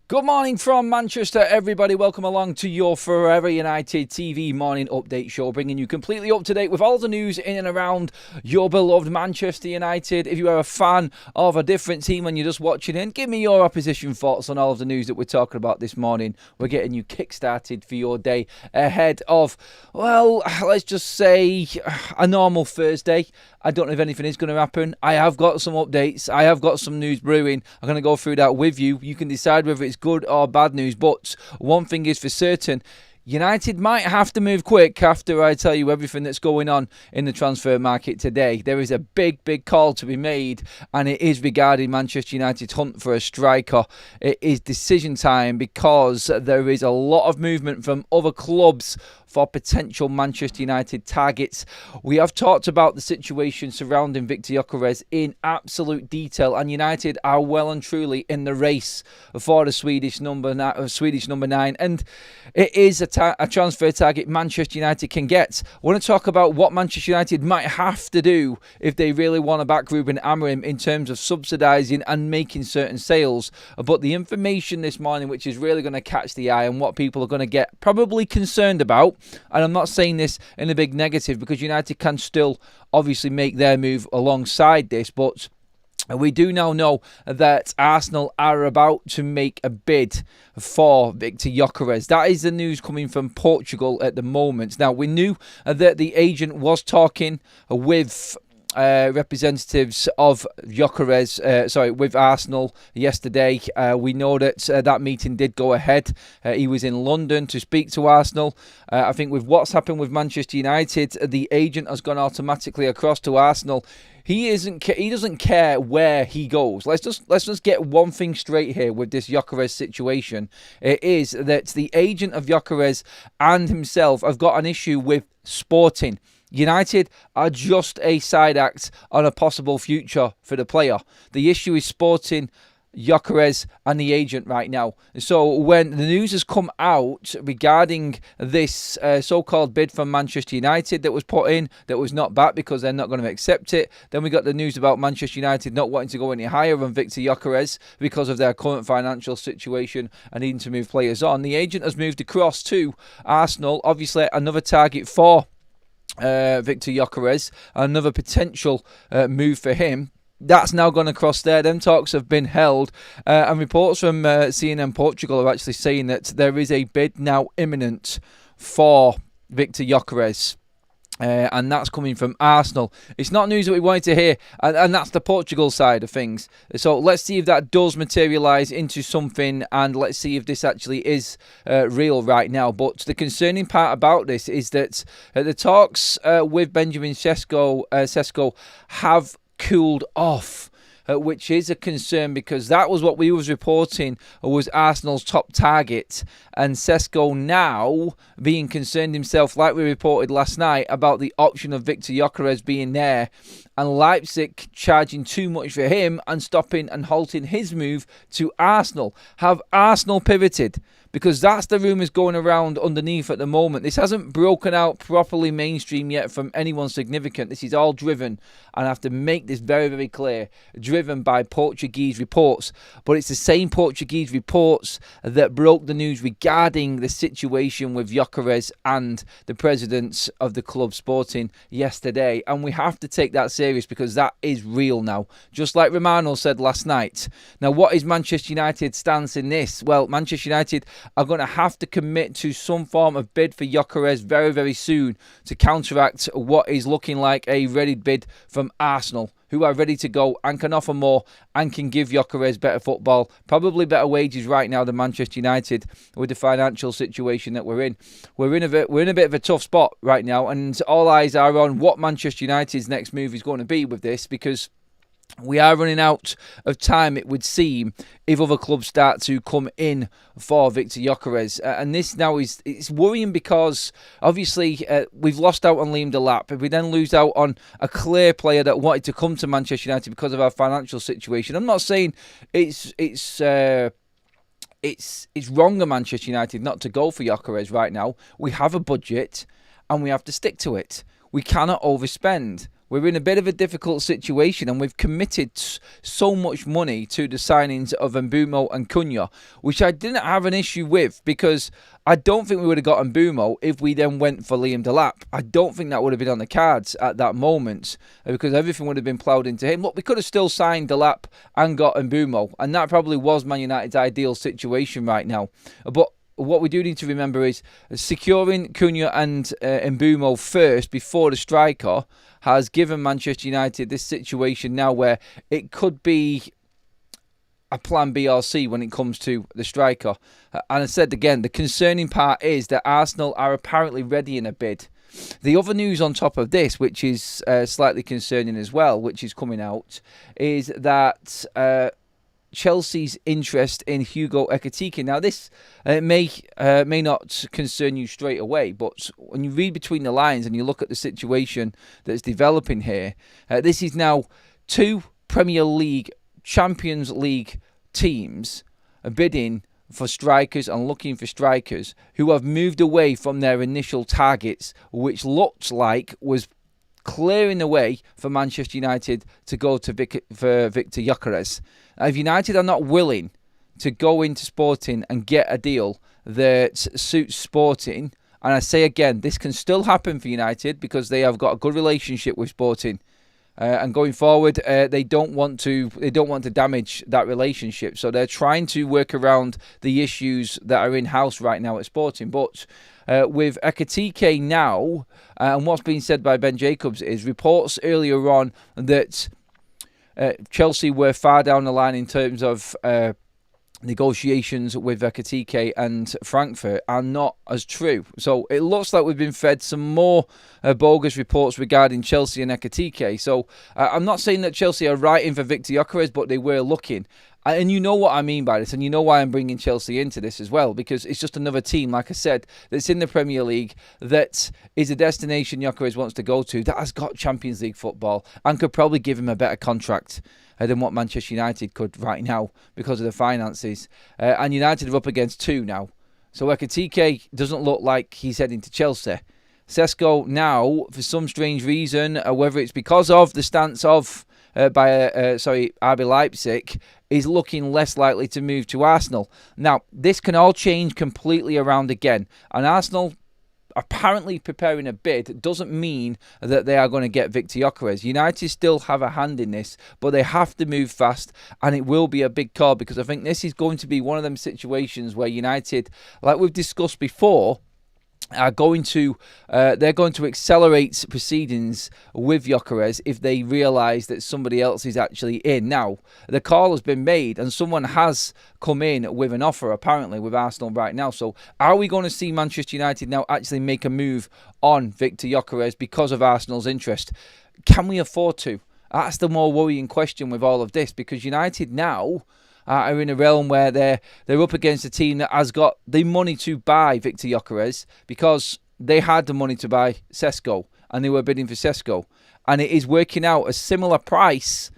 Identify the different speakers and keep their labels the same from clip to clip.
Speaker 1: Good morning from Manchester, everybody. Welcome along to your Forever United TV morning update show, bringing you completely up to date with all the news in and around your beloved Manchester United. If you are a fan of a different team and you're just watching in, give me your opposition thoughts on all of the news that we're talking about this morning. We're getting you kick-started for your day ahead of, well, let's just say a normal Thursday. I don't know if anything is going to happen. I have got some updates. I have got some news brewing. I'm going to go through that with you. You can decide whether it's good or bad news. But one thing is for certain, United might have to move quick after I tell you everything that's going on in the transfer market today. There is a big call to be made, and it is regarding Manchester United's hunt for a striker. It is decision time because there is a lot of movement from other clubs for potential Manchester United targets. We have talked about the situation surrounding Victor Gyokeres in absolute detail, and United are well and truly in the race for the Swedish number 9, and it is a transfer target Manchester United can get. I want to talk about what Manchester United might have to do if they really want to back Ruben Amorim in terms of subsidising and making certain sales. But the information this morning, which is really going to catch the eye and what people are going to get probably concerned about, and I'm not saying this in a big negative because United can still obviously make their move alongside this, but we do now know that Arsenal are about to make a bid for Victor Gyokeres. That is the news coming from Portugal at the moment. Now, we knew that the agent was talking with representatives of Gyokeres, with Arsenal yesterday. We know that that meeting did go ahead. He was in London to speak to Arsenal. I think with what's happened with Manchester United, the agent has gone automatically across to Arsenal. He doesn't care where he goes. Let's just get one thing straight here with this Gyokeres situation. It is that the agent of Gyokeres and himself have got an issue with Sporting. United are just a side act on a possible future for the player. The issue is Sporting, Gyokeres and the agent right now. So when the news has come out regarding this so-called bid from Manchester United that was put in, that was not back because they're not going to accept it, then we got the news about Manchester United not wanting to go any higher on Victor Gyokeres because of their current financial situation and needing to move players on. The agent has moved across to Arsenal, obviously another target for Victor Gyokeres, another potential move for him. That's now gone across there. Them talks have been held, and reports from CNN Portugal are actually saying that there is a bid now imminent for Victor Gyokeres. And that's coming from Arsenal. It's not news that we wanted to hear, and that's the Portugal side of things. So let's see if that does materialise into something, and let's see if this actually is real right now. But the concerning part about this is that the talks with Benjamin Sesko have cooled off. Which is a concern because that was what we was reporting was Arsenal's top target, and Sesko now being concerned himself, like we reported last night, about the option of Victor Gyokeres being there and Leipzig charging too much for him and stopping and halting his move to Arsenal. Have Arsenal pivoted? Because that's the rumours going around underneath at the moment. This hasn't broken out properly mainstream yet from anyone significant. This is all driven, and I have to make this very clear, driven by Portuguese reports. But it's the same Portuguese reports that broke the news regarding the situation with Gyokeres and the presidents of the club Sporting yesterday. And we have to take that serious because that is real now. Just like Romano said last night. Now, what is Manchester United's stance in this? Well, Manchester United are going to have to commit to some form of bid for Gyokeres very soon to counteract what is looking like a ready bid from Arsenal, who are ready to go and can offer more and can give Gyokeres better football, probably better wages right now than Manchester United with the financial situation that we're in. We're in a bit of a tough spot right now, and all eyes are on what Manchester United's next move is going to be with this, because we are running out of time, it would seem, if other clubs start to come in for Victor Gyokeres. And this now it's worrying because obviously we've lost out on Liam Delap. If we then lose out on a clear player that wanted to come to Manchester United because of our financial situation, I'm not saying it's wrong of Manchester United not to go for Gyokeres right now. We have a budget and we have to stick to it. We cannot overspend. we're in a bit of a difficult situation, and we've committed so much money to the signings of Mbeumo and Cunha, which I didn't have an issue with, because I don't think we would have got Mbeumo if we then went for Liam Delap. I don't think that would have been on the cards at that moment, because everything would have been ploughed into him. Look, we could have still signed Delap and got Mbeumo, and that probably was Man United's ideal situation right now. But what we do need to remember is securing Cunha and Mbeumo first before the striker has given Manchester United this situation now where it could be a plan B or C when it comes to the striker. And I said again, the concerning part is that Arsenal are apparently ready in a bid. The other news on top of this, which is slightly concerning as well, which is coming out, is that Chelsea's interest in Hugo Ekitike. Now, this may not concern you straight away, but when you read between the lines and you look at the situation that's developing here, this is now 2 Premier League, Champions League teams bidding for strikers and looking for strikers who have moved away from their initial targets, which looked like was clearing the way for Manchester United to go to for Victor Gyokeres. If United are not willing to go into Sporting and get a deal that suits Sporting, and I say again, this can still happen for United because they have got a good relationship with Sporting, and going forward, they don't want to damage that relationship. So they're trying to work around the issues that are in house right now at Sporting. But with Ekitike now, and what's being said by Ben Jacobs is reports earlier on that Chelsea were far down the line in terms of negotiations with Ekitike and Frankfurt are not as true. So it looks like we've been fed some more bogus reports regarding Chelsea and Ekitike. So I'm not saying that Chelsea are writing for Victor Gyokeres, but they were looking. And you know what I mean by this, and you know why I'm bringing Chelsea into this as well, because it's just another team, like I said, that's in the Premier League, that is a destination Gyokeres wants to go to, that has got Champions League football, and could probably give him a better contract than what Manchester United could right now because of the finances. And United are up against 2 now. So Ekitike doesn't look like he's heading to Chelsea. Sesko now, for some strange reason, whether it's because of the stance of RB Leipzig, is looking less likely to move to Arsenal. Now, this can all change completely around again. And Arsenal apparently preparing a bid doesn't mean that they are going to get Victor Gyokeres. United still have a hand in this, but they have to move fast, and it will be a big call, because I think this is going to be one of them situations where United, like we've discussed before, are going to they're going to accelerate proceedings with Gyokeres if they realise that somebody else is actually in. Now, the call has been made and someone has come in with an offer, apparently, with Arsenal right now. So are we going to see Manchester United now actually make a move on Victor Gyokeres because of Arsenal's interest? Can we afford to? That's the more worrying question with all of this, because United now are in a realm where they're up against a team that has got the money to buy Victor Gyokeres, because they had the money to buy Sesko and they were bidding for Sesko, and it is working out a similar price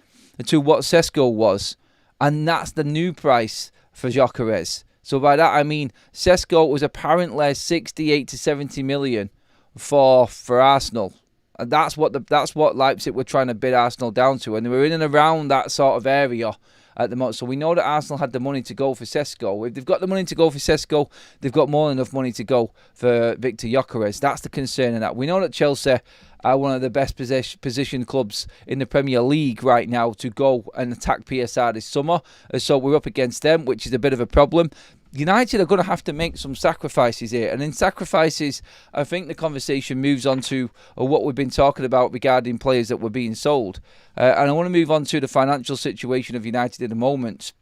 Speaker 1: to what Sesko was, and that's the new price for Gyokeres. So by that I mean Sesko was apparently 68 to 70 million for Arsenal. And that's what Leipzig were trying to bid Arsenal down to, and they were in and around that sort of area at the moment. So we know that Arsenal had the money to go for Sesko. If they've got the money to go for Sesko, they've got more than enough money to go for Victor Gyokeres. That's the concern in that. We know that Chelsea are one of the best positioned clubs in the Premier League right now to go and attack PSR this summer. So we're up against them, which is a bit of a problem. United are going to have to make some sacrifices here. And in sacrifices, I think the conversation moves on to what we've been talking about regarding players that were being sold. And I want to move on to the financial situation of United at the moment,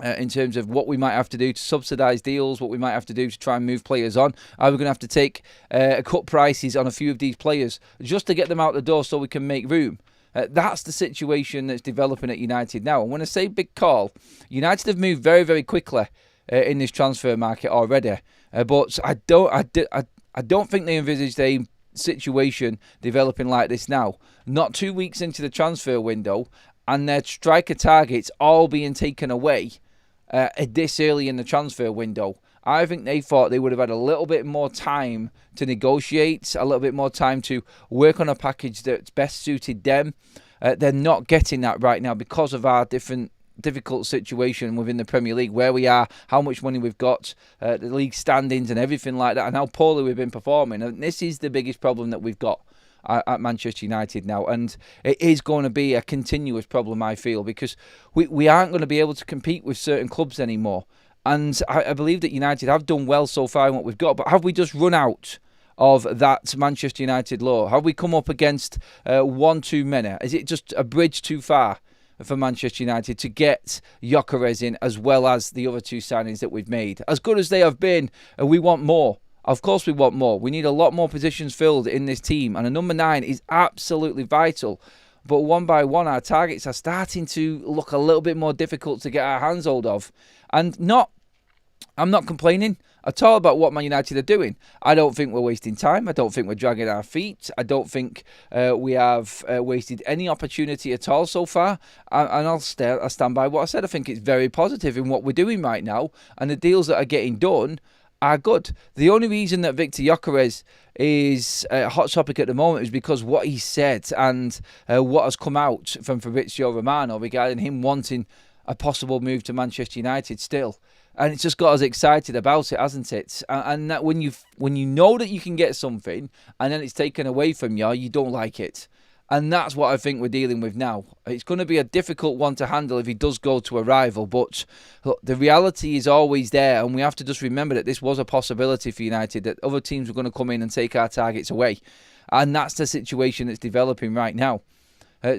Speaker 1: in terms of what we might have to do to subsidise deals, what we might have to do to try and move players on. Are we going to have to take cut prices on a few of these players just to get them out the door so we can make room? That's the situation that's developing at United now. And when I say big call, United have moved very, very quickly in this transfer market already, but I don't think they envisaged a situation developing like this now. Not 2 weeks into the transfer window, and their striker targets all being taken away this early in the transfer window. I think they thought they would have had a little bit more time to negotiate, a little bit more time to work on a package that's best suited them. They're not getting that right now because of our difficult situation within the Premier League, where we are, how much money we've got, the league standings and everything like that, and how poorly we've been performing. And this is the biggest problem that we've got at Manchester United now, and it is going to be a continuous problem, I feel, because we aren't going to be able to compete with certain clubs anymore. And I believe that United have done well so far in what we've got, but have we just run out of that Manchester United law? Have we come up against one too many? Is it just a bridge too far for Manchester United to get Gyokeres in, as well as the other two signings that we've made? As good as they have been, we want more. Of course we want more. We need a lot more positions filled in this team, and a number 9 is absolutely vital. But one by one, our targets are starting to look a little bit more difficult to get our hands hold of. And I'm not complaining at all about what Man United are doing. I don't think we're wasting time. I don't think we're dragging our feet. I don't think we have wasted any opportunity at all so far. And I'll stand by what I said. I think it's very positive in what we're doing right now. And the deals that are getting done are good. The only reason that Victor Gyokeres is a hot topic at the moment is because what he said and what has come out from Fabrizio Romano regarding him wanting a possible move to Manchester United still. And it's just got us excited about it, hasn't it? And that when you know that you can get something and then it's taken away from you, you don't like it. And that's what I think we're dealing with now. It's going to be a difficult one to handle if he does go to a rival. But look, the reality is always there. And we have to just remember that this was a possibility for United, that other teams were going to come in and take our targets away. And that's the situation that's developing right now.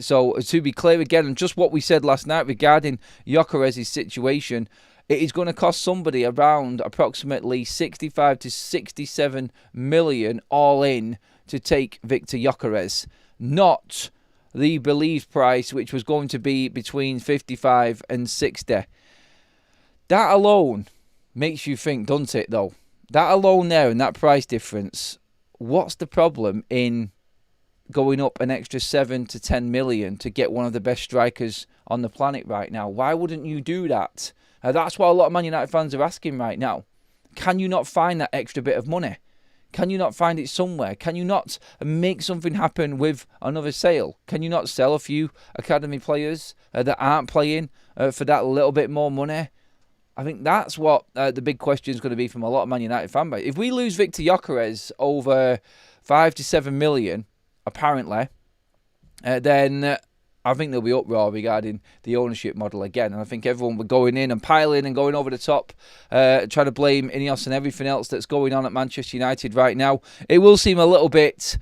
Speaker 1: So to be clear again, and just what we said last night regarding Gyokeres' situation, it is going to cost somebody around approximately 65 to 67 million all in to take Victor Gyokeres. Not the believed price, which was going to be between 55 and 60. That alone makes you think, doesn't it, though? That alone there and that price difference, what's the problem in going up an extra 7 to 10 million to get one of the best strikers on the planet right now? Why wouldn't you do that? That's what a lot of Man United fans are asking right now. Can you not find that extra bit of money? Can you not find it somewhere? Can you not make something happen with another sale? Can you not sell a few academy players that aren't playing for that little bit more money? I think that's what the big question is going to be from a lot of Man United fan base. If we lose Victor Gyokeres over 5 to 7 million, apparently, then I think there'll be uproar regarding the ownership model again. And I think everyone will going in and piling and going over the top, trying to blame Ineos and everything else that's going on at Manchester United right now. It will seem a little bit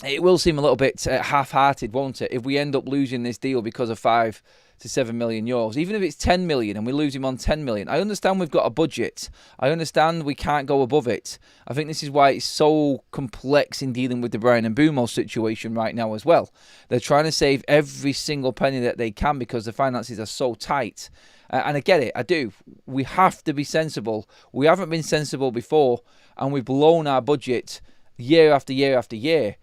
Speaker 1: half-hearted, won't it, if we end up losing this deal because of 5 to 7 million euros. Even if it's 10 million and we lose him on 10 million. I understand we've got a budget. I understand we can't go above it. I think this is why it's so complex in dealing with the Bryan Mbeumo situation right now as well. They're trying to save every single penny that they can because the finances are so tight. And I get it, I do. We have to be sensible. We haven't been sensible before, and we've blown our budget year after year after year.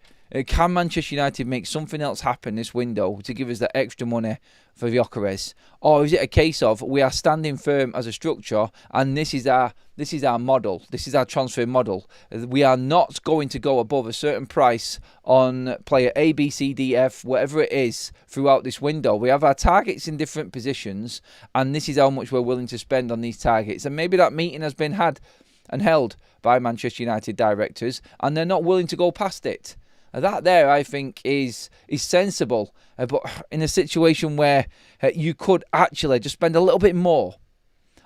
Speaker 1: Can Manchester United make something else happen this window to give us that extra money for Gyokeres? Or is it a case of we are standing firm as a structure and this is our model, this is our transfer model. We are not going to go above a certain price on player A, B, C, D, F, whatever it is throughout this window. We have our targets in different positions and this is how much we're willing to spend on these targets. And maybe that meeting has been had and held by Manchester United directors and they're not willing to go past it. That there, I think, is sensible. But in a situation where you could actually just spend a little bit more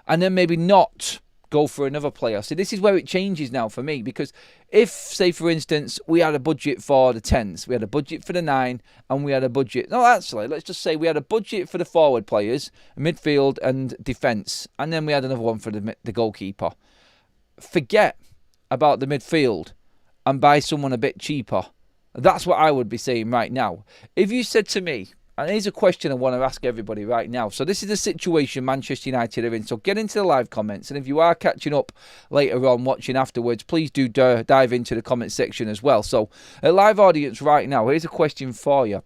Speaker 1: and then maybe not go for another player. So this is where it changes now for me. Because if, say, for instance, we had a budget for the 10s, we had a budget for the 9, and we had a budget... No, actually, let's just say we had a budget for the forward players, midfield and defence, and then we had another one for the goalkeeper. Forget about the midfield and buy someone a bit cheaper. That's what I would be saying right now. If you said to me, and here's a question I want to ask everybody right now. So this is the situation Manchester United are in. So get into the live comments. And if you are catching up later on, watching afterwards, please do dive into the comment section as well. So a live audience right now, here's a question for you.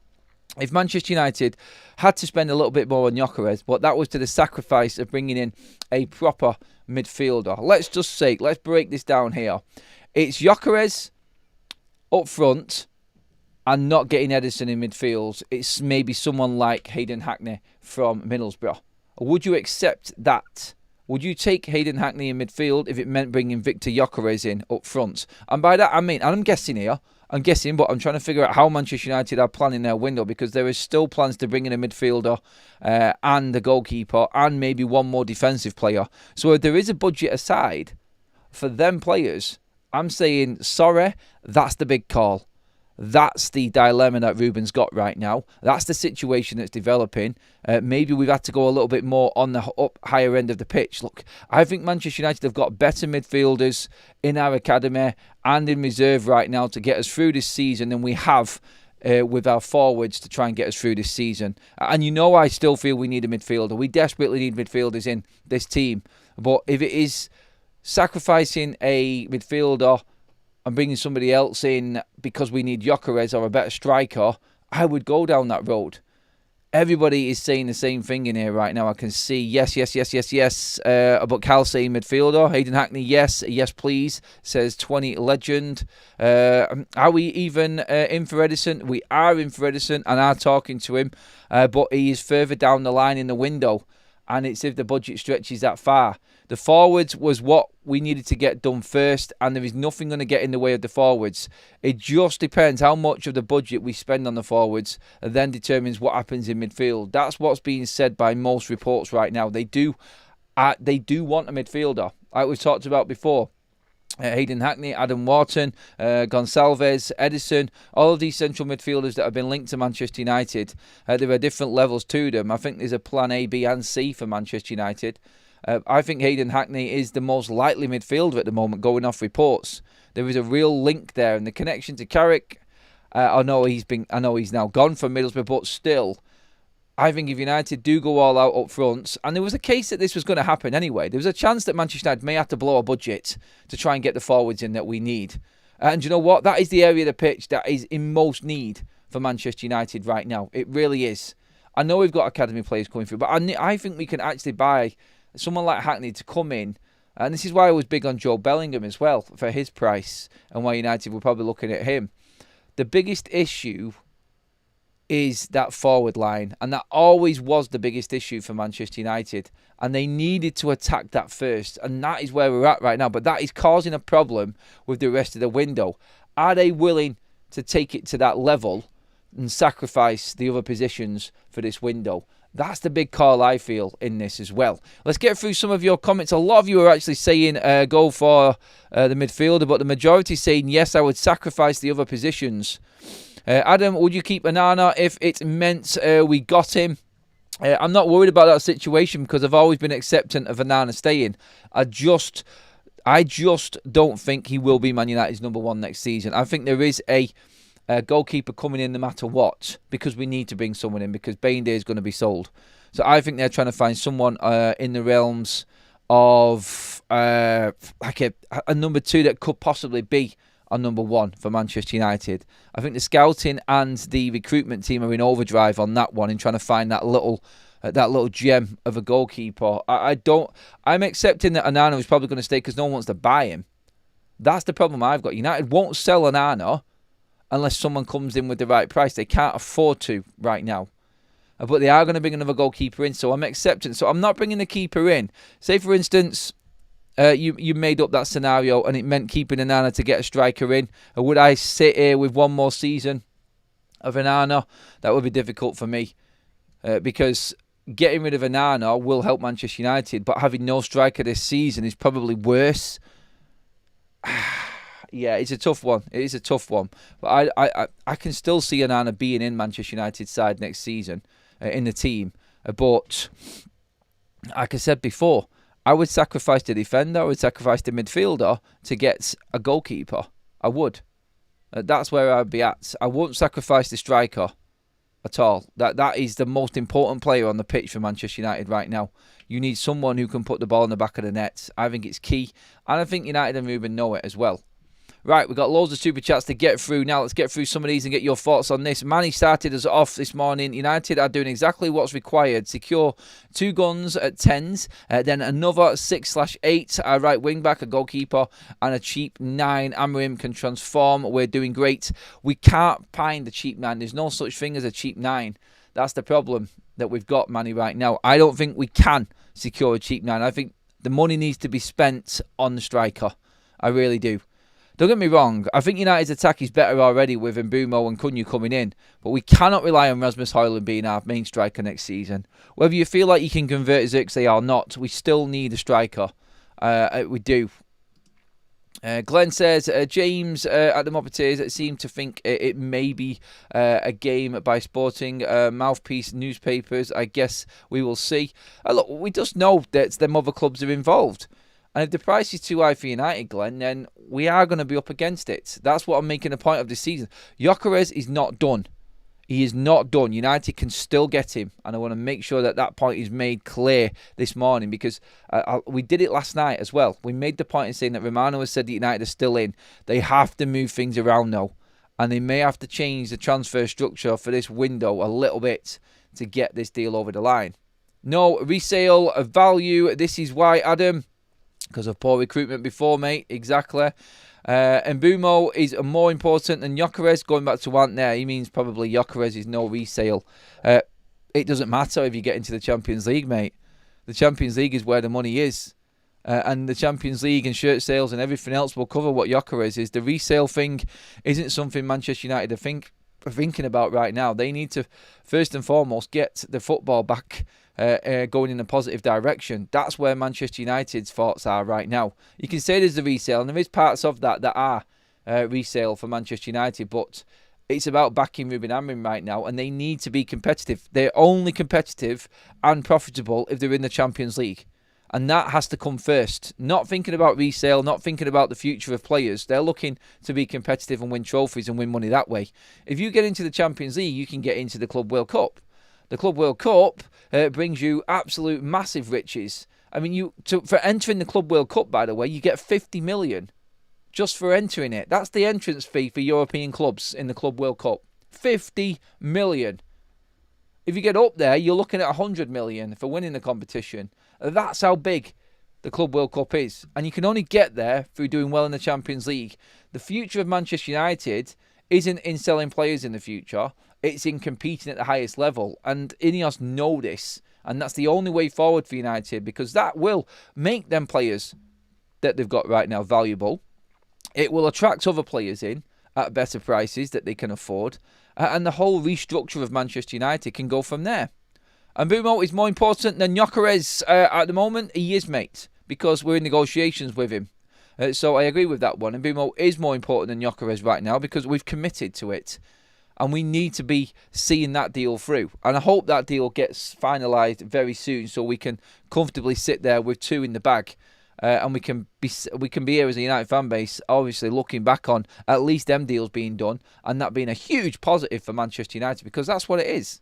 Speaker 1: if Manchester United had to spend a little bit more on Gyokeres, but that was to the sacrifice of bringing in a proper midfielder. Let's break this down here. It's Gyokeres up front and not getting Ederson in midfield. It's maybe someone like Hayden Hackney from Middlesbrough. Would you accept that? Would you take Hayden Hackney in midfield if it meant bringing Victor Gyokeres in up front? And by that I mean, and I'm guessing here, but I'm trying to figure out how Manchester United are planning their window, because there is still plans to bring in a midfielder and a goalkeeper and maybe one more defensive player. So if there is a budget aside for them players, I'm saying, sorry, that's the big call. That's the dilemma that Ruben's got right now. That's the situation that's developing. Maybe we've had to go a little bit more on the higher end of the pitch. Look, I think Manchester United have got better midfielders in our academy and in reserve right now to get us through this season than we have with our forwards to try and get us through this season. And you know, I still feel we need a midfielder. We desperately need midfielders in this team. But if it is sacrificing a midfielder and bringing somebody else in because we need Gyokeres or a better striker, I would go down that road. Everybody is saying the same thing in here right now. I can see yes. But Cal saying midfielder. Hayden Hackney, yes please, says 20 legend. Are we even in for Ederson? We are in for Ederson and are talking to him. But he is further down the line in the window. And it's if the budget stretches that far. The forwards was what we needed to get done first, and there is nothing going to get in the way of the forwards. It just depends how much of the budget we spend on the forwards, and then determines what happens in midfield. That's what's being said by most reports right now. They do want a midfielder, like we've talked about before. Hayden Hackney, Adam Wharton, Gonçalves, Ederson, all of these central midfielders that have been linked to Manchester United. There are different levels to them. I think there's a plan A, B and C for Manchester United. I think Hayden Hackney is the most likely midfielder at the moment, going off reports. There is a real link there, and the connection to Carrick. I know he's now gone from Middlesbrough, but still, I think if United do go all out up front, and there was a case that this was going to happen anyway, there was a chance that Manchester United may have to blow a budget to try and get the forwards in that we need. And you know what? That is the area of the pitch that is in most need for Manchester United right now. It really is. I know we've got academy players coming through, but I think we can actually buy someone like Hackney to come in. And this is why I was big on Joe Bellingham as well, for his price, and why United were probably looking at him. The biggest issue is that forward line, and that always was the biggest issue for Manchester United, and they needed to attack that first, and that is where we're at right now. But that is causing a problem with the rest of the window. Are they willing to take it to that level and sacrifice the other positions for this window? That's the big call I feel in this as well. Let's get through some of your comments. A lot of you are actually saying go for the midfielder, but the majority saying yes, I would sacrifice the other positions. Adam, would you keep Onana if it meant we got him? I'm not worried about that situation because I've always been acceptant of Onana staying. I just don't think he will be Man United's number one next season. I think there is a goalkeeper coming in no matter what, because we need to bring someone in, because Bayende is going to be sold. So I think they're trying to find someone in the realms of like a number two that could possibly be a number one for Manchester United. I think the scouting and the recruitment team are in overdrive on that one in trying to find that little gem of a goalkeeper. I'm accepting that Onana is probably going to stay because no one wants to buy him. That's the problem I've got. United won't sell Onana unless someone comes in with the right price. They can't afford to right now. But they are going to bring another goalkeeper in, so I'm accepting. So I'm not bringing the keeper in. Say, for instance, you made up that scenario and it meant keeping Onana to get a striker in. Or would I sit here with one more season of Onana? That would be difficult for me. Because getting rid of Onana will help Manchester United, but having no striker this season is probably worse. Yeah, it's a tough one. It is a tough one. But I can still see Onana being in Manchester United's side next season in the team. But like I said before, I would sacrifice the defender. I would sacrifice the midfielder to get a goalkeeper. I would. That's where I'd be at. I won't sacrifice the striker at all. That is the most important player on the pitch for Manchester United right now. You need someone who can put the ball in the back of the net. I think it's key. And I think United and Ruben know it as well. Right, we've got loads of super chats to get through. Now let's get through some of these and get your thoughts on this. Manny started us off this morning. United are doing exactly what's required. Secure 2 guns at 10s, then another 6/8, a right wing back, a goalkeeper, and a cheap 9. AMORIMS can transform. We're doing great. We can't find the cheap 9. There's no such thing as a cheap 9. That's the problem that we've got, Manny, right now. I don't think we can secure a cheap 9. I think the money needs to be spent on the striker. I really do. Don't get me wrong, I think United's attack is better already with Mbeumo and Cunha coming in, but we cannot rely on Rasmus Højlund being our main striker next season. Whether you feel like you can convert Xerxes or not, we still need a striker. We do. Glenn says, James at the Moppeteers seem to think it may be a game by Sporting mouthpiece newspapers. I guess we will see. Look, we just know that them other clubs are involved. And if the price is too high for United, Glenn, then we are going to be up against it. That's what I'm making a point of this season. Gyokeres is not done. He is not done. United can still get him. And I want to make sure that that point is made clear this morning, because we did it last night as well. We made the point in saying that Romano has said that United are still in. They have to move things around though. And they may have to change the transfer structure for this window a little bit to get this deal over the line. No resale of value. This is why, Adam. Because of poor recruitment before, mate. Exactly. Mbeumo is more important than Gyokeres. Going back to Ant there, he means probably Gyokeres is no resale. It doesn't matter if you get into the Champions League, mate. The Champions League is where the money is. And the Champions League and shirt sales and everything else will cover what Gyokeres is. The resale thing isn't something Manchester United are thinking about right now. They need to, first and foremost, get the football back going in a positive direction. That's where Manchester United's thoughts are right now. You can say there's the resale, and there is parts of that are resale for Manchester United, but it's about backing Ruben Amorim right now, and they need to be competitive. They're only competitive and profitable if they're in the Champions League. And that has to come first. Not thinking about resale, not thinking about the future of players. They're looking to be competitive and win trophies and win money that way. If you get into the Champions League, you can get into the Club World Cup. The Club World Cup brings you absolute massive riches. I mean, for entering the Club World Cup, by the way, you get 50 million just for entering it. That's the entrance fee for European clubs in the Club World Cup. 50 million. If you get up there, you're looking at 100 million for winning the competition. That's how big the Club World Cup is. And you can only get there through doing well in the Champions League. The future of Manchester United isn't in selling players in the future. It's in competing at the highest level. And Ineos know this. And that's the only way forward for United, because that will make them players that they've got right now valuable. It will attract other players in at better prices that they can afford. And the whole restructure of Manchester United can go from there. And Mbeumo is more important than Gyokeres at the moment. He is, mate, because we're in negotiations with him. So I agree with that one. And Mbeumo is more important than Gyokeres right now because we've committed to it. And we need to be seeing that deal through. And I hope that deal gets finalised very soon so we can comfortably sit there with 2 in the bag. And we can be here as a United fan base, obviously looking back on at least them deals being done. And that being a huge positive for Manchester United, because that's what it is.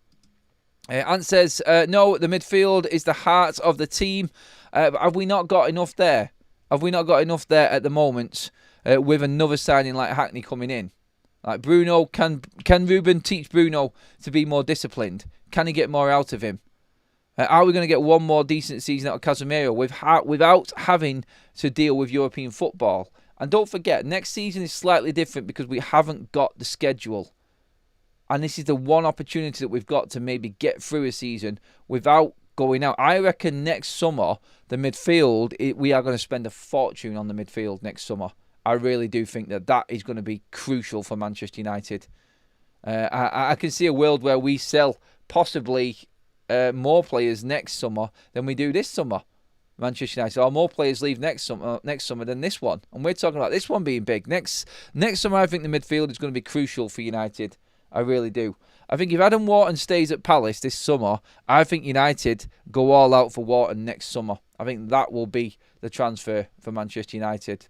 Speaker 1: Ant says, no, the midfield is the heart of the team. Have we not got enough there? Have we not got enough there at the moment with another signing like Hackney coming in? Like Bruno, can Ruben teach Bruno to be more disciplined? Can he get more out of him? Are we going to get one more decent season out of Casemiro without having to deal with European football? And don't forget, next season is slightly different because we haven't got the schedule. And this is the one opportunity that we've got to maybe get through a season without going out. I reckon next summer, the midfield, we are going to spend a fortune on the midfield next summer. I really do think that is going to be crucial for Manchester United. I can see a world where we sell possibly more players next summer than we do this summer. Manchester United, or more players leave next summer than this one. And we're talking about this one being big. Next summer, I think the midfield is going to be crucial for United. I really do. I think if Adam Wharton stays at Palace this summer, I think United go all out for Wharton next summer. I think that will be the transfer for Manchester United.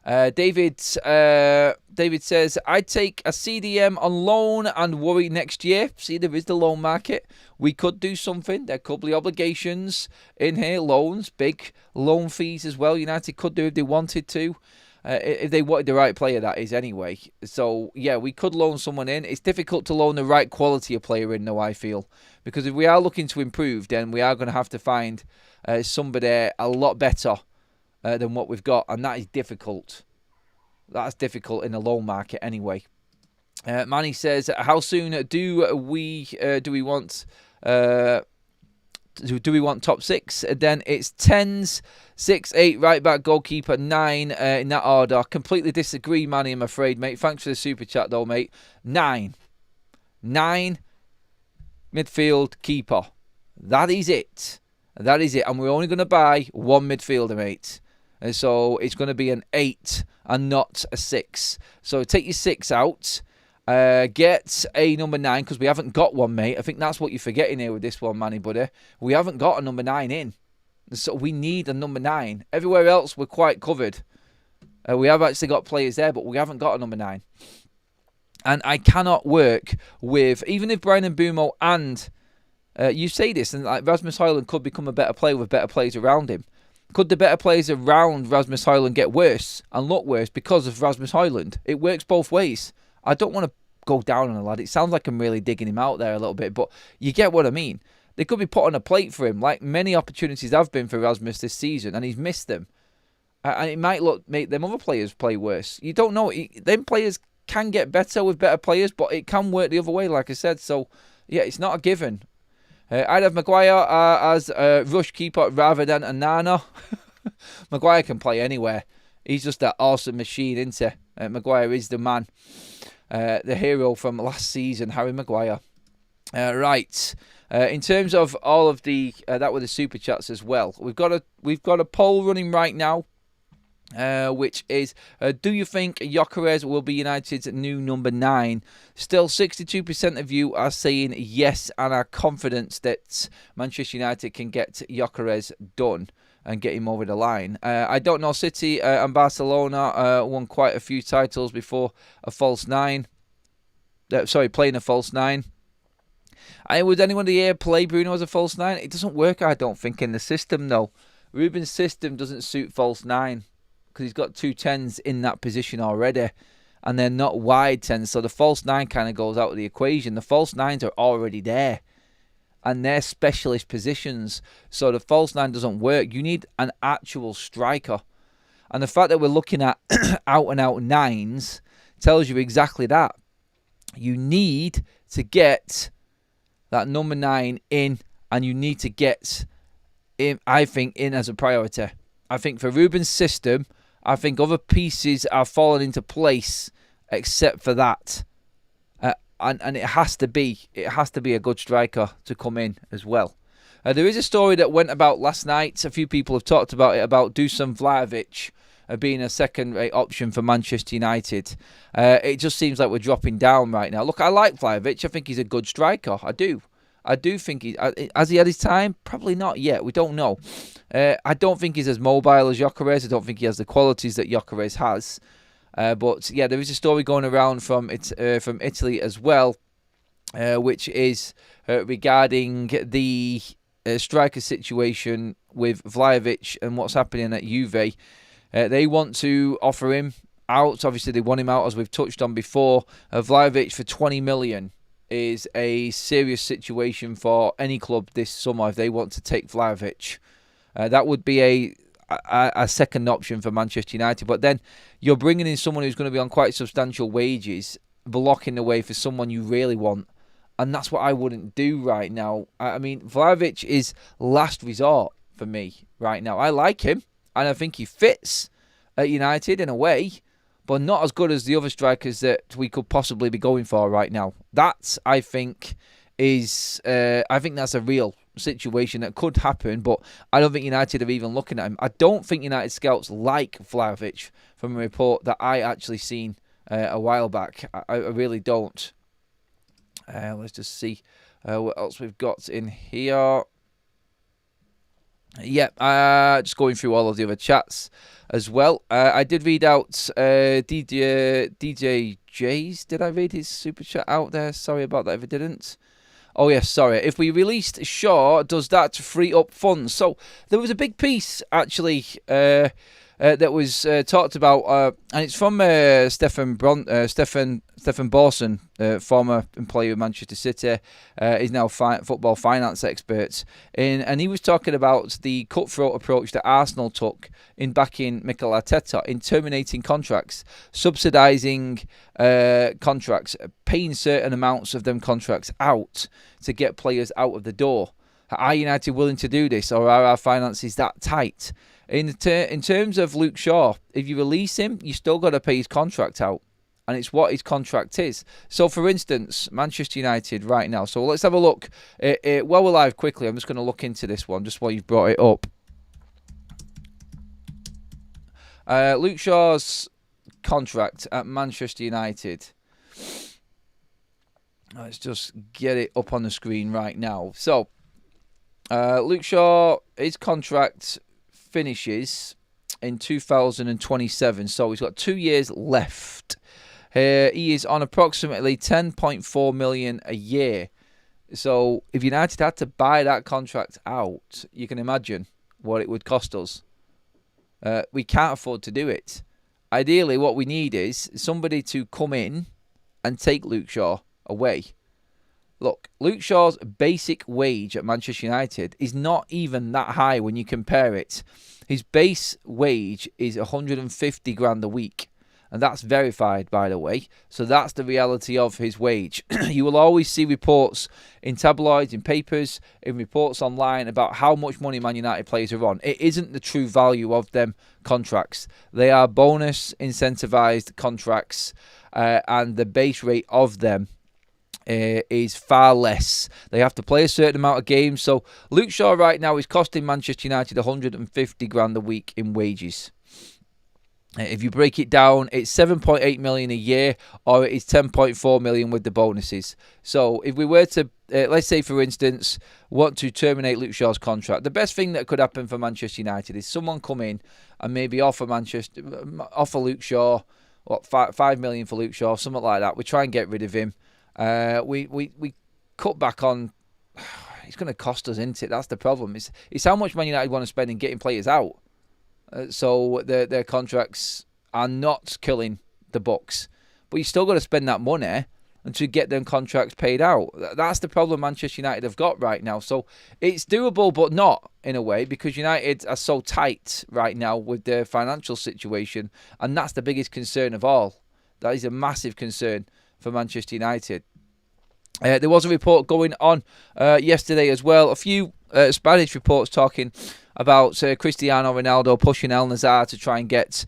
Speaker 1: David says, I'd take a CDM on loan and worry next year. See, there is the loan market. We could do something. There could be obligations in here. Loans, big loan fees as well. United could do if they wanted to. If they wanted the right player, that is, anyway. So, yeah, we could loan someone in. It's difficult to loan the right quality of player in, though, I feel. Because if we are looking to improve, then we are going to have to find somebody a lot better than what we've got. And that is difficult. That's difficult in the loan market, anyway. Manny says, how soon do we want... do we want top 6? Then it's 10s, 6, 8, right back, goalkeeper, 9 in that order. Completely disagree, Manny, I'm afraid, mate. Thanks for the super chat, though, mate. 9, midfield, keeper. That is it. That is it. And we're only going to buy one midfielder, mate. And so it's going to be an 8 and not a 6. So take your 6 out. Get a number 9, because we haven't got one, mate. I think that's what you're forgetting here with this one, Manny, buddy. We haven't got a number 9 in. So we need a number 9. Everywhere else, we're quite covered. We have actually got players there, but we haven't got a number 9. And I cannot work with, even if Brian Mbumo and, you say this, and like Rasmus Højlund could become a better player with better players around him. Could the better players around Rasmus Højlund get worse and look worse because of Rasmus Højlund? It works both ways. I don't want to go down on a lad. It sounds like I'm really digging him out there a little bit, but you get what I mean. They could be put on a plate for him, like many opportunities have been for Rasmus this season, and he's missed them. And it might make them other players play worse. You don't know. Them players can get better with better players, but it can work the other way, like I said. So, yeah, it's not a given. I'd have Maguire as a rush keeper rather than a Nana. Maguire can play anywhere. He's just that awesome machine, isn't he? Maguire is the man. The hero from last season, Harry Maguire. Right. In terms of all of the that were the super chats as well. We've got a poll running right now, which is: do you think Gyokeres will be United's new number 9? Still, 62% of you are saying yes and are confident that Manchester United can get Gyokeres done and get him over the line. I don't know. City and Barcelona won quite a few titles before a false 9. Playing a false 9. Would anyone here play Bruno as a false 9? It doesn't work, I don't think, in the system, though. Ruben's system doesn't suit false 9 because he's got 2 10s in that position already, and they're not wide 10s, so the false 9 kind of goes out of the equation. The false 9s are already there, and they're specialist positions, so the false 9 doesn't work. You need an actual striker, and the fact that we're looking at out-and-out 9s tells you exactly that. You need to get that number 9 in, and you need to get him, I think, in as a priority. I think for Ruben's system, I think other pieces are falling into place except for that. And it has to be a good striker to come in as well. There is a story that went about last night. A few people have talked about it, about Dusan Vlahovic being a second-rate option for Manchester United. It just seems like we're dropping down right now. Look, I like Vlahovic. I think he's a good striker. I do. I do think has he had his time? Probably not yet. We don't know. I don't think he's as mobile as Gyokeres. I don't think he has the qualities that Gyokeres has. But yeah, there is a story going around from Italy as well, which is regarding the striker situation with Vlahovic and what's happening at Juve. They want to offer him out. Obviously, they want him out, as we've touched on before. Vlahovic for 20 million is a serious situation for any club this summer if they want to take Vlahovic. That would be a second option for Manchester United. But then you're bringing in someone who's going to be on quite substantial wages, blocking the way for someone you really want. And that's what I wouldn't do right now. I mean, Vlahovic is last resort for me right now. I like him, and I think he fits at United in a way, but not as good as the other strikers that we could possibly be going for right now. That, I think, is... I think that's a real situation that could happen, but I don't think United are even looking at him. I don't think United scouts like Vlahovic, from a report that I actually seen a while back. I really don't. Let's just see what else we've got in here. Yeah, just going through all of the other chats as well. I did read out DJ J's. Did I read his super chat out there? Sorry about that if I didn't. Oh, yes, sorry. If we released Shaw, does that free up funds? So there was a big piece, actually, that was talked about, and it's from Stefan Borson, former employee of Manchester City. He's now football finance expert, and he was talking about the cutthroat approach that Arsenal took in backing Mikel Arteta in terminating contracts, subsidising contracts, paying certain amounts of them contracts out to get players out of the door. Are United willing to do this, or are our finances that tight? In terms of Luke Shaw, if you release him, you still got to pay his contract out, and it's what his contract is. So, for instance, Manchester United right now. So let's have a look. While we're live, quickly, I'm just going to look into this one, just while you've brought it up. Luke Shaw's contract at Manchester United. Let's just get it up on the screen right now. So, Luke Shaw, his contract finishes in 2027, so he's got 2 years left. He is on approximately 10.4 million a year. So if United had to buy that contract out, you can imagine what it would cost us. We can't afford to do it. Ideally, what we need is somebody to come in and take Luke Shaw away. Look, Luke Shaw's basic wage at Manchester United is not even that high when you compare it. His base wage is 150 grand a week. And that's verified, by the way. So that's the reality of his wage. You will always see reports in tabloids, in papers, in reports online about how much money Man United players are on. It isn't the true value of them contracts. They are bonus incentivized contracts, and the base rate of them is far less. They have to play a certain amount of games. So Luke Shaw right now is costing Manchester United 150 grand a week in wages. If you break it down, it's 7.8 million a year, or it's 10.4 million with the bonuses. So if we were to, let's say for instance, want to terminate Luke Shaw's contract, the best thing that could happen for Manchester United is someone come in and maybe offer Luke Shaw, what, 5 million for Luke Shaw, something like that. We try and get rid of him. We cut back on. It's going to cost us, isn't it? That's the problem. It's how much Man United want to spend in getting players out, so their contracts are not killing the books. But you still got to spend that money and to get them contracts paid out. That's the problem Manchester United have got right now. So it's doable, but not in a way, because United are so tight right now with their financial situation, and that's the biggest concern of all. That is a massive concern for Manchester United. There was a report going on yesterday as well. A few Spanish reports talking about Cristiano Ronaldo pushing El Nazar to try and get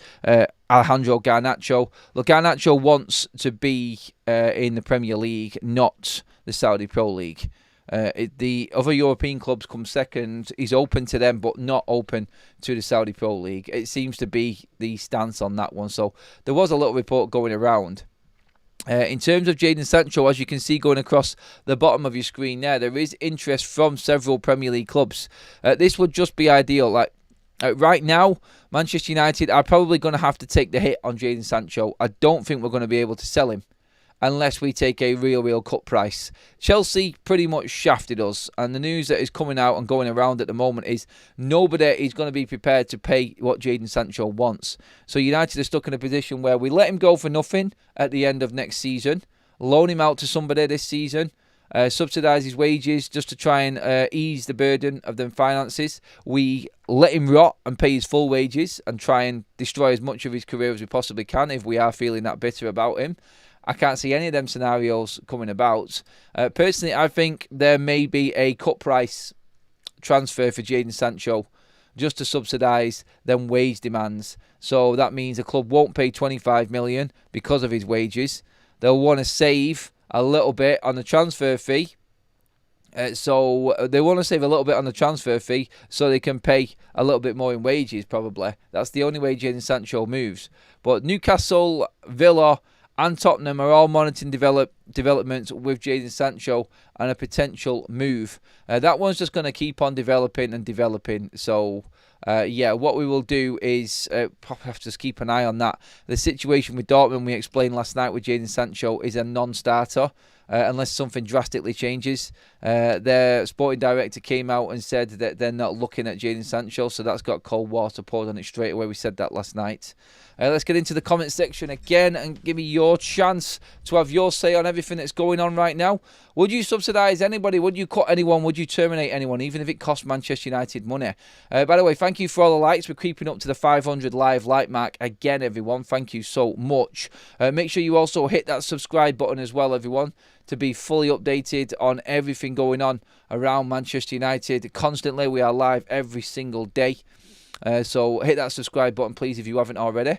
Speaker 1: Alejandro Garnacho. Look, Garnacho wants to be in the Premier League, not the Saudi Pro League. The other European clubs come second. He's open to them, but not open to the Saudi Pro League. It seems to be the stance on that one. So there was a little report going around. In terms of Jadon Sancho, as you can see going across the bottom of your screen there is interest from several Premier League clubs. This would just be ideal. Right now, Manchester United are probably going to have to take the hit on Jadon Sancho. I don't think we're going to be able to sell him unless we take a real cut price. Chelsea pretty much shafted us, and the news that is coming out and going around at the moment is nobody is going to be prepared to pay what Jadon Sancho wants. So United are stuck in a position where we let him go for nothing at the end of next season, loan him out to somebody this season, subsidise his wages just to try and ease the burden of them finances. We let him rot and pay his full wages and try and destroy as much of his career as we possibly can if we are feeling that bitter about him. I can't see any of them scenarios coming about. Personally, I think there may be a cut price transfer for Jadon Sancho just to subsidise them wage demands. So that means the club won't pay 25 million because of his wages. They'll want to save a little bit on the transfer fee. So they want to save a little bit on the transfer fee so they can pay a little bit more in wages, probably. That's the only way Jadon Sancho moves. But Newcastle, Villa and Tottenham are all monitoring developments with Jadon Sancho and a potential move. That one's just going to keep on developing and developing. So, what we will do is probably have to just keep an eye on that. The situation with Dortmund we explained last night with Jadon Sancho is a non-starter unless something drastically changes. Their sporting director came out and said that they're not looking at Jadon Sancho, so that's got cold water poured on it straight away. We said that last night. Let's get into the comment section again and give me your chance to have your say on everything that's going on right now. Would you subsidise anybody? Would you cut anyone? Would you terminate anyone, even if it cost Manchester United money? By the way, thank you for all the likes. We're creeping up to the 500 live like mark again, everyone. Thank you so much. Make sure you also hit that subscribe button as well, everyone, to be fully updated on everything going on around Manchester United. Constantly, we are live every single day. So hit that subscribe button, please, if you haven't already.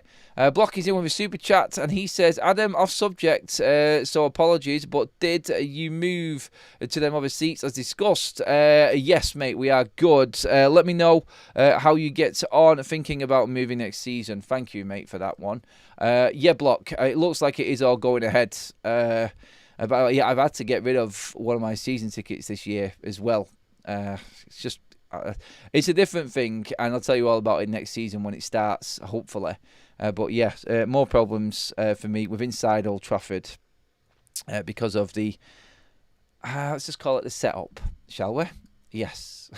Speaker 1: Block is in with a super chat, and he says, Adam, off subject, so apologies, but did you move to them other seats as discussed? Yes, mate, we are good. Let me know how you get on thinking about moving next season. Thank you, mate, for that one. Yeah, Block, it looks like it is all going ahead. But yeah, I've had to get rid of one of my season tickets this year as well. It's just... it's a different thing, and I'll tell you all about it next season when it starts, hopefully. But yeah, more problems for me with inside Old Trafford because of the, let's just call it the setup, shall we? Yes.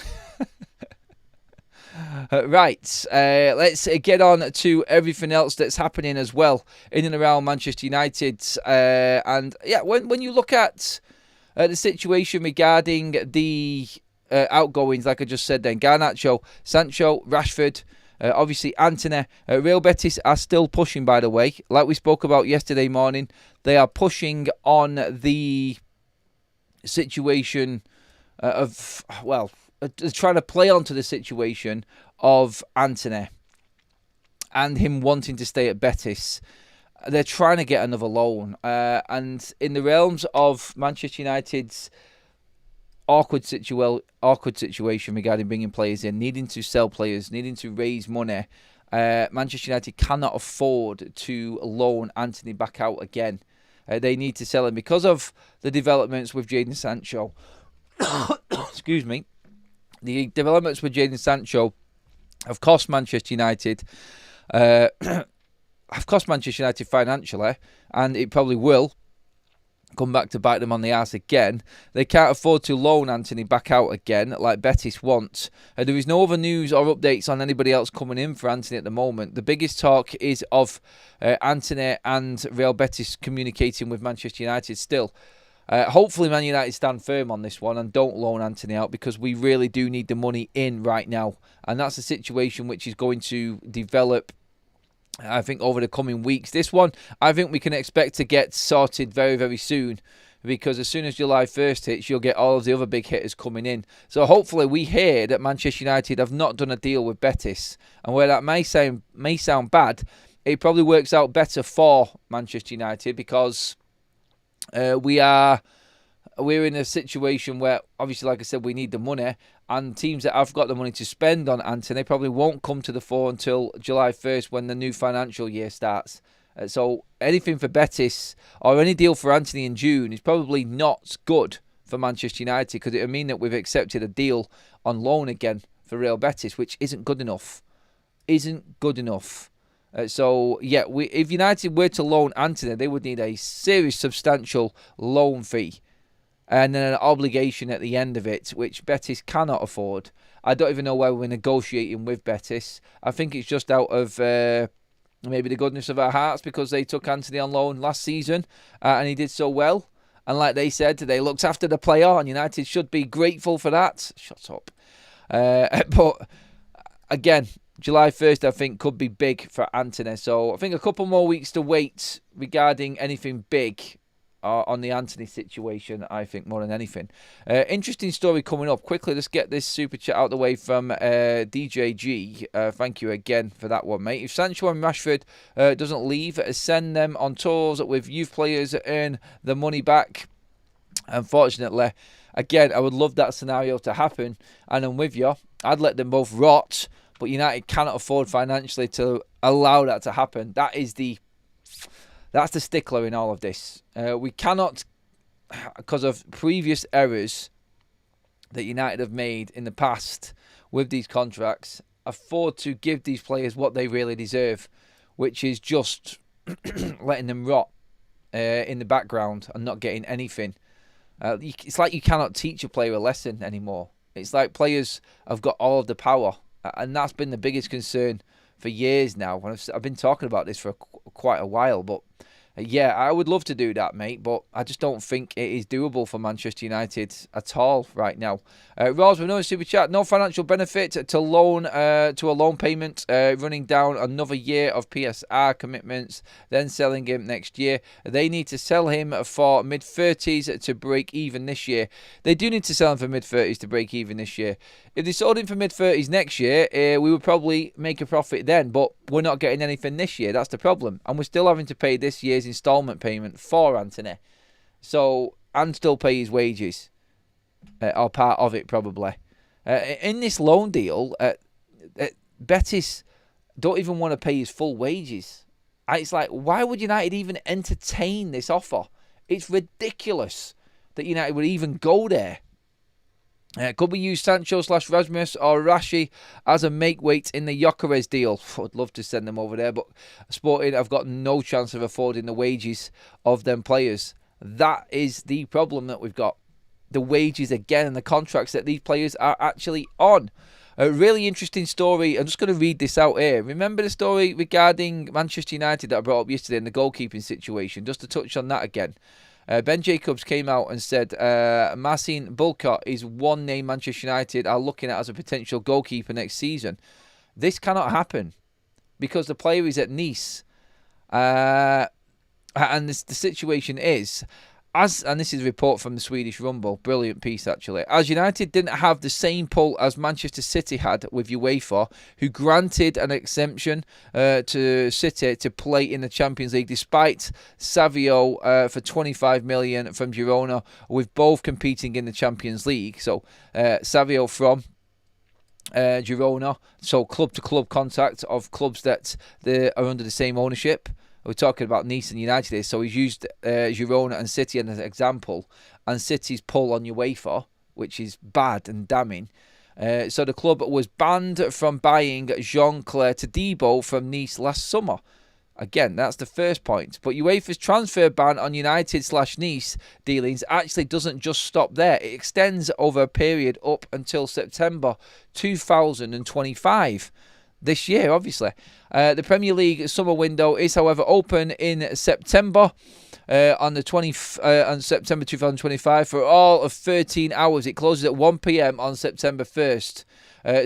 Speaker 1: Right, let's get on to everything else that's happening as well in and around Manchester United. And yeah, when you look at the situation regarding the outgoings, like I just said then, Garnacho, Sancho, Rashford, obviously Antony, Real Betis are still pushing, by the way. Like we spoke about yesterday morning, they are pushing on the situation of, well, trying to play onto the situation of Antony and him wanting to stay at Betis. They're trying to get another loan. And in the realms of Manchester United's awkward situation regarding bringing players in, needing to sell players, needing to raise money, Manchester United cannot afford to loan Antony back out again. They need to sell him because of the developments with Jadon Sancho. Excuse me. The developments with Jadon Sancho have cost Manchester United financially, and it probably will come back to bite them on the arse again. They can't afford to loan Antony back out again like Betis wants. There is no other news or updates on anybody else coming in for Antony at the moment. The biggest talk is of Antony and Real Betis communicating with Manchester United still. Hopefully Man United stand firm on this one and don't loan Antony out, because we really do need the money in right now. And that's a situation which is going to develop, I think, over the coming weeks. This one, I think we can expect to get sorted very, very soon, because as soon as July 1st hits, you'll get all of the other big hitters coming in. So hopefully we hear that Manchester United have not done a deal with Betis. And where that may sound bad, it probably works out better for Manchester United, because we're in a situation where, obviously, like I said, we need the money, and teams that have got the money to spend on Antony probably won't come to the fore until July 1st when the new financial year starts. So anything for Betis or any deal for Antony in June is probably not good for Manchester United, because it would mean that we've accepted a deal on loan again for Real Betis, which isn't good enough. So, yeah, if United were to loan Antony, they would need a serious, substantial loan fee and then an obligation at the end of it, which Betis cannot afford. I don't even know why we're negotiating with Betis. I think it's just out of maybe the goodness of our hearts, because they took Antony on loan last season and he did so well. And like they said, they looked after the player, and United should be grateful for that. Shut up. But again, July 1st, I think, could be big for Antony. So I think a couple more weeks to wait regarding anything big on the Antony situation, I think, more than anything. Interesting story coming up. Quickly, let's get this super chat out of the way from DJG. Thank you again for that one, mate. If Sancho and Rashford doesn't leave, send them on tours with youth players that earn the money back. Unfortunately, again, I would love that scenario to happen, and I'm with you. I'd let them both rot, but United cannot afford financially to allow that to happen. That's the stickler in all of this. We cannot, because of previous errors that United have made in the past with these contracts, afford to give these players what they really deserve, which is just letting them rot in the background and not getting anything It's like you cannot teach a player a lesson anymore. It's like players have got all of the power, and that's been the biggest concern for years now. I've been talking about this for quite a while, but yeah, I would love to do that, mate, but I just don't think it is doable for Manchester United at all right now. Ross, with no super chat, no financial benefit to a loan payment, running down another year of PSR commitments, then selling him next year. They need to sell him for mid-30s to break even this year. They do need to sell him for mid-30s to break even this year. If they sold him for mid-30s next year, we would probably make a profit then, but we're not getting anything this year. That's the problem. And we're still having to pay this year's instalment payment for Antony. And still pay his wages, or part of it probably. In this loan deal, Betis don't even want to pay his full wages. It's like, why would United even entertain this offer? It's ridiculous that United would even go there. Could we use Sancho/Rasmus or Rashi as a make-weight in the Gyokeres deal? I'd love to send them over there, but Sporting have got no chance of affording the wages of them players. That is the problem that we've got. The wages again and the contracts that these players are actually on. A really interesting story. I'm just going to read this out here. Remember the story regarding Manchester United that I brought up yesterday in the goalkeeping situation? Just to touch on that again. Ben Jacobs came out and said Marcin Bulka is one name Manchester United are looking at as a potential goalkeeper next season. This cannot happen because the player is at Nice. And the situation is, and this is a report from the Swedish Rumble, brilliant piece actually, as United didn't have the same pull as Manchester City had with UEFA, who granted an exemption to City to play in the Champions League despite Savio for 25 million from Girona, with both competing in the Champions League. So Savio from Girona, so club-to-club contact of clubs that are under the same ownership. We're talking about Nice and United here, so he's used Girona and City as an example, and City's pull on UEFA, which is bad and damning. So the club was banned from buying Jean-Claire Todibo from Nice last summer. Again, that's the first point. But UEFA's transfer ban on United/Nice dealings actually doesn't just stop there. It extends over a period up until September 2025. This year, obviously. The Premier League summer window is, however, open in September, on September 2025 for all of 13 hours. It closes at 1 p.m. on September 1st.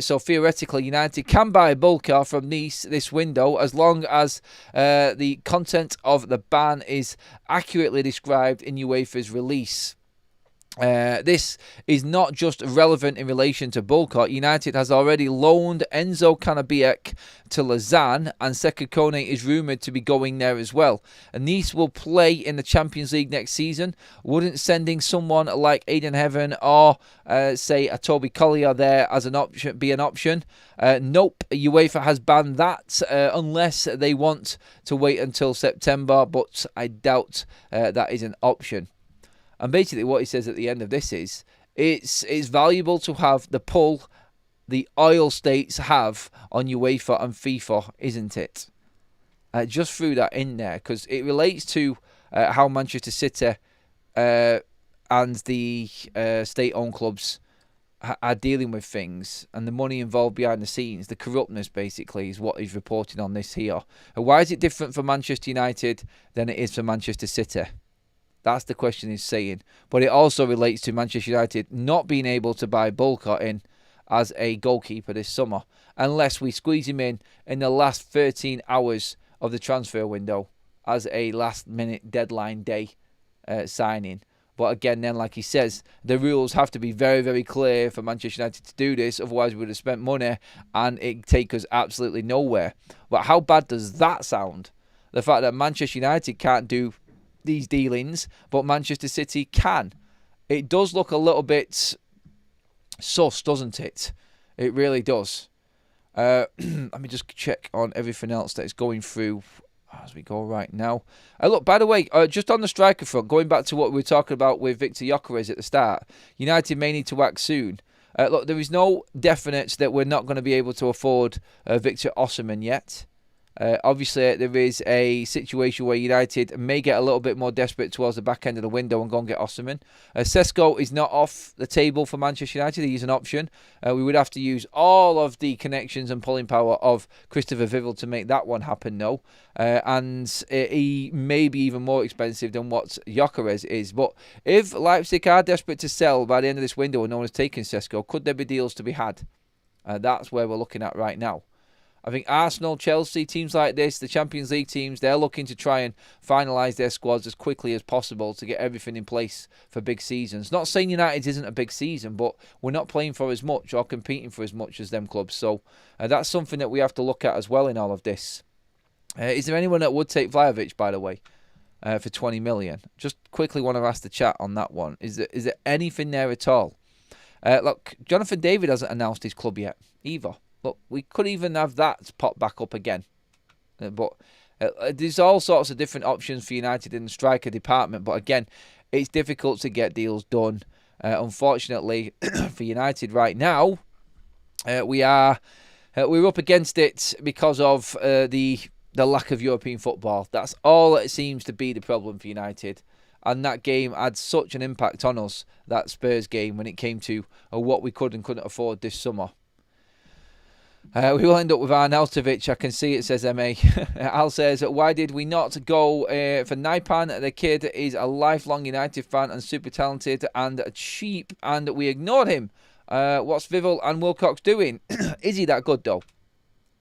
Speaker 1: So theoretically, United can buy Bulka from Nice this window as long as the content of the ban is accurately described in UEFA's release. This is not just relevant in relation to Bulka. United has already loaned Enzo Canabiec to Lausanne, and Sekou Kone is rumoured to be going there as well. Nice will play in the Champions League next season. Wouldn't sending someone like Aiden Heaven or, say, a Toby Collier there as an option be an option? Nope. UEFA has banned that unless they want to wait until September, but I doubt that is an option. And basically what he says at the end of this is, it's valuable to have the pull the oil states have on UEFA and FIFA, isn't it? Just threw that in there because it relates to how Manchester City and the state-owned clubs are dealing with things, and the money involved behind the scenes, the corruptness basically is what he's reporting on this here. And why is it different for Manchester United than it is for Manchester City? That's the question he's saying. But it also relates to Manchester United not being able to buy Bulka in as a goalkeeper this summer unless we squeeze him in the last 13 hours of the transfer window as a last-minute deadline day signing. But again, then, like he says, the rules have to be very, very clear for Manchester United to do this. Otherwise, we would have spent money and it'd take us absolutely nowhere. But how bad does that sound? The fact that Manchester United can't do these dealings, but Manchester City can. It does look a little bit sus, doesn't it? It really does. Let me just check on everything else that is going through as we go right now. Look, by the way, just on the striker front, going back to what we were talking about with Victor Gyokeres at the start, United may need to act soon. Look, there is no definite that we're not going to be able to afford Victor Osimhen yet. Obviously, there is a situation where United may get a little bit more desperate towards the back end of the window and go and get Osimhen. Sesko is not off the table for Manchester United. He's an option. We would have to use all of the connections and pulling power of Christopher Vivell to make that one happen, no. And he may be even more expensive than what Gyokeres is. But if Leipzig are desperate to sell by the end of this window and no one has taken Sesko, could there be deals to be had? That's where we're looking at right now. I think Arsenal, Chelsea, teams like this, the Champions League teams, they're looking to try and finalise their squads as quickly as possible to get everything in place for big seasons. Not saying United isn't a big season, but we're not playing for as much or competing for as much as them clubs. So that's something that we have to look at as well in all of this. Is there anyone that would take Vlahovic, by the way, for 20 million? Just quickly want to ask the chat on that one. Is there anything there at all? Look, Jonathan David hasn't announced his club yet either. Look, we could even have that pop back up again. But there's all sorts of different options for United in the striker department. But again, it's difficult to get deals done. Unfortunately, for United right now, we're up against it because of the lack of European football. That's all it seems to be the problem for United. And that game had such an impact on us, that Spurs game, when it came to what we could and couldn't afford this summer. We will end up with Arnautovic. I can see it says MA. Al says, why did we not go for Naipan? The kid is a lifelong United fan and super talented and cheap, and we ignored him. What's Vivell and Wilcox doing? Is he that good, though?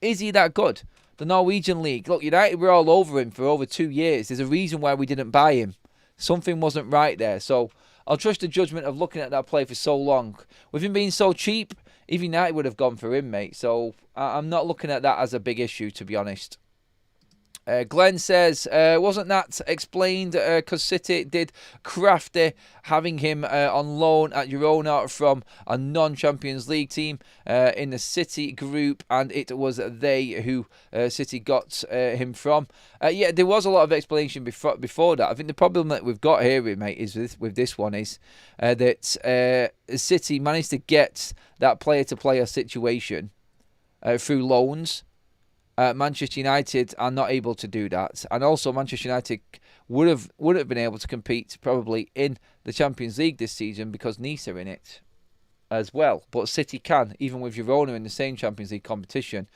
Speaker 1: Is he that good? The Norwegian League. Look, United were all over him for over 2 years. There's a reason why we didn't buy him. Something wasn't right there. So I'll trust the judgment of looking at that play for so long. With him being so cheap, even United would have gone for him, mate. So I'm not looking at that as a big issue, to be honest. Glenn says, wasn't that explained because City did crafty having him on loan at Girona from a non-Champions League team in the City group, and it was they who City got him from? Yeah, there was a lot of explanation before that. I think the problem that we've got here, mate, is with this one is that City managed to get that player-to-player situation through loans. Manchester United are not able to do that, and also Manchester United would have been able to compete probably in the Champions League this season because Nice are in it as well. But City can, even with Girona in the same Champions League competition.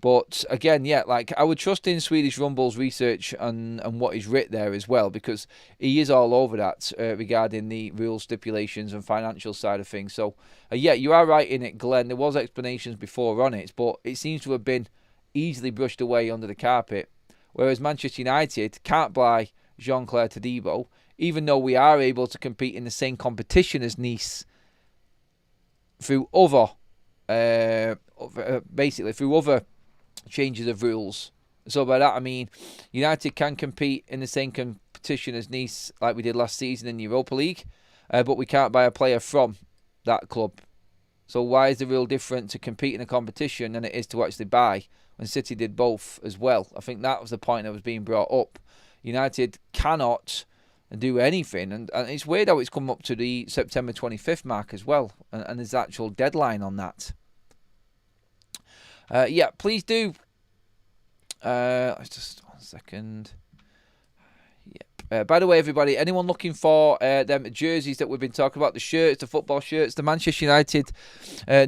Speaker 1: But again, yeah, like I would trust in Swedish Rumble's research and what he's writ there as well, because he is all over that regarding the rules, stipulations and financial side of things. So yeah, you are right in it, Glenn. There was explanations before on it, but it seems to have been easily brushed away under the carpet, whereas Manchester United can't buy Jean-Claire Todibo, even though we are able to compete in the same competition as Nice through other, basically through other changes of rules. So by that I mean United can compete in the same competition as Nice like we did last season in the Europa League, but we can't buy a player from that club. So why is the rule different to compete in a competition than it is to actually buy? When City did both as well. I think that was the point that was being brought up. United cannot do anything. And it's weird how it's come up to the September 25th mark as well. And there's actual deadline on that. Yeah, please do. Just 1 second. By the way, everybody, anyone looking for them jerseys that we've been talking about, the shirts, the football shirts, the Manchester United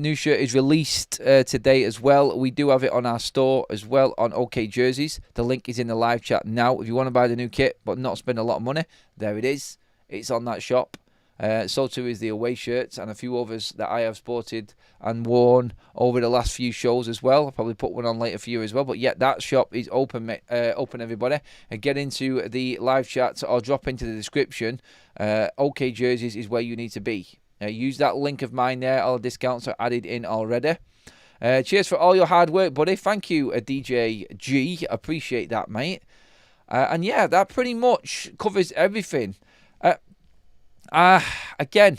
Speaker 1: new shirt is released today as well. We do have it on our store as well on OK Jerseys. The link is in the live chat now. If you want to buy the new kit but not spend a lot of money, there it is. It's on that shop. So too is the away shirts and a few others that I have sported and worn over the last few shows as well. I'll probably put one on later for you as well. But yeah, that shop is open, everybody. And get into the live chat or drop into the description. OK Jerseys is where you need to be. Use that link of mine there. All the discounts are added in already. Cheers for all your hard work, buddy. Thank you, DJ G. Appreciate that, mate. And yeah, that pretty much covers everything. Again,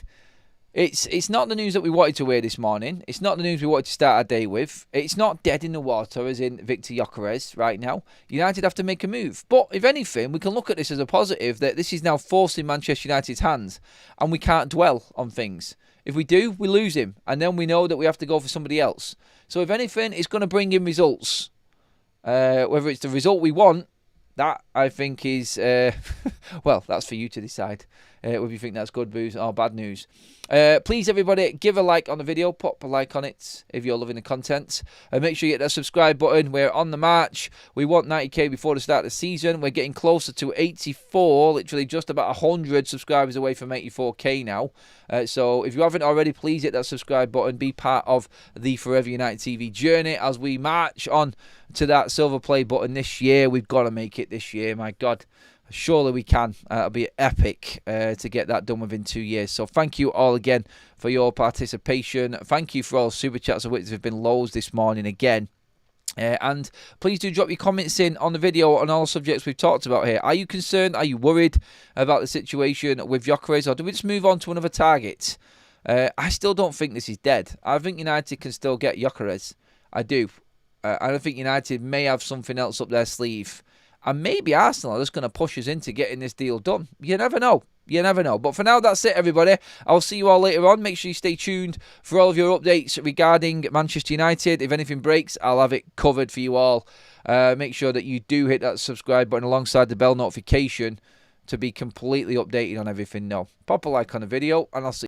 Speaker 1: it's not the news that we wanted to hear this morning. It's not the news we wanted to start our day with. It's not dead in the water as in Victor Gyokeres right now. United have to make a move. But if anything, we can look at this as a positive that this is now forced in Manchester United's hands and we can't dwell on things. If we do, we lose him and then we know that we have to go for somebody else. So if anything, it's going to bring in results. Whether it's the result we want, that I think is, well, that's for you to decide. Whether you think that's good news or bad news. Please, everybody, give a like on the video. Pop a like on it if you're loving the content. Make sure you hit that subscribe button. We're on the march. We want 90k before the start of the season. We're getting closer to 84, literally just about 100 subscribers away from 84k now. So if you haven't already, please hit that subscribe button. Be part of the Forever United TV journey as we march on to that silver play button this year. We've got to make it this year, my God. Surely we can. It'll be epic to get that done within 2 years. So thank you all again for your participation. Thank you for all super chats, of which there have been loads this morning again. And please do drop your comments in on the video on all subjects we've talked about here. Are you concerned? Are you worried about the situation with Gyokeres? Or do we just move on to another target? I still don't think this is dead. I think United can still get Gyokeres. I do. I don't think United may have something else up their sleeve. And maybe Arsenal are just going to push us into getting this deal done. You never know. You never know. But for now, that's it, everybody. I'll see you all later on. Make sure you stay tuned for all of your updates regarding Manchester United. If anything breaks, I'll have it covered for you all. Make sure that you do hit that subscribe button alongside the bell notification to be completely updated on everything. Pop a like on the video, and I'll see you.